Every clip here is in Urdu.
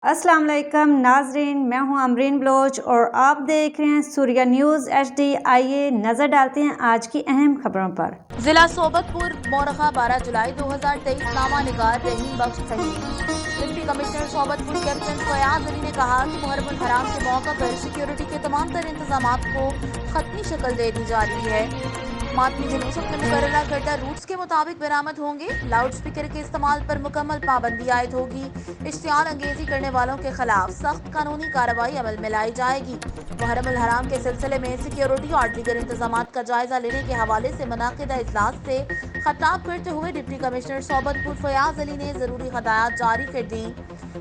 السلام علیکم ناظرین، میں ہوں امرین بلوچ اور آپ دیکھ رہے ہیں سوریہ نیوز HD۔ آئیے نظر ڈالتے ہیں آج کی اہم خبروں پر۔ ضلع صوبت پور مورخہ 12 جولائی 2023 نامہ نگار رحیم بخش فہیم۔ ڈپٹی کمشنر صوبت پور کیپٹن فیاض علی نے کہا کہ محرم الحرام کے موقع پر سیکیورٹی کے تمام تر انتظامات کو حتمی شکل دے دی جا رہی ہے۔ ماتمی جلوس اپنے مقررہ کردہ روٹس کے مطابق برآمد ہوں گے۔ لاؤڈ سپیکر کے استعمال پر مکمل پابندی عائد ہوگی۔ اشتعال انگیزی کرنے والوں کے خلاف سخت قانونی کارروائی عمل میں لائی جائے گی۔ محرم الحرام کے سلسلے میں سیکیورٹی اور دیگر انتظامات کا جائزہ لینے کے حوالے سے منعقدہ اجلاس سے خطاب کرتے ہوئے ڈپٹی کمشنر صوبت پور فیاض علی نے ضروری ہدایات جاری کر دیں۔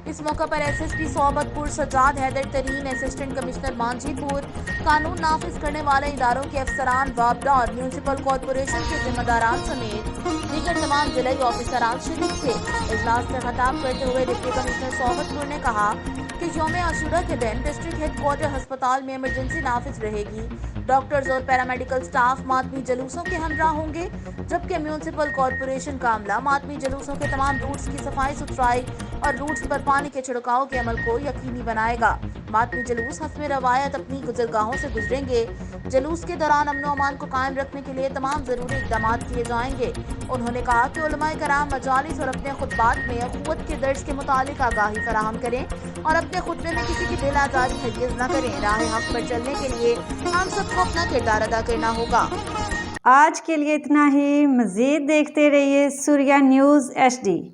اس موقع پر SSP صوبت پور سجاد حیدر ترین، اسسٹنٹ کمشنر مانجھی پور، قانون نافذ کرنے والے اداروں کے افسران، وابڈا اور میونسپل کارپوریشن کے ذمہ داران سمیت دیگر تمام ضلعی آفیسران شریک تھے۔ اجلاس سے خطاب کرتے ہوئے ڈپٹی کمشنر صوبت پور نے کہا کہ یوم عاشورہ کے دن ڈسٹرکٹ ہیڈ کوارٹر ہسپتال میں ایمرجنسی نافذ رہے گی۔ ڈاکٹرز اور پیرامیڈیکل سٹاف ماتمی جلوسوں کے ہمراہ ہوں گے، جبکہ میونسپل کارپوریشن کا عملہ ماتمی جلوسوں کے تمام روٹس کی صفائی ستھرائی اور روٹس پر پانی کے چھڑکاؤ کے عمل کو یقینی بنائے گا۔ ماتمی جلوس حسب روایت اپنی گزرگاہوں سے گزریں گے۔ جلوس کے دوران امن و امان کو قائم رکھنے کے لیے تمام ضروری اقدامات کیے جائیں گے۔ انہوں نے کہا کہ علماء کرام مجالس اور اپنے خطبات میں اخوت کے درس کے متعلق آگاہی فراہم کریں اور اپنے خطبے میں کسی کی دل آزاری ہرگز نہ کریں۔ راہ حق پر چلنے کے لیے ہم سب کو اپنا کردار ادا کرنا ہوگا۔ آج کے لیے اتنا ہی، مزید دیکھتے رہیے سوریہ نیوز HD۔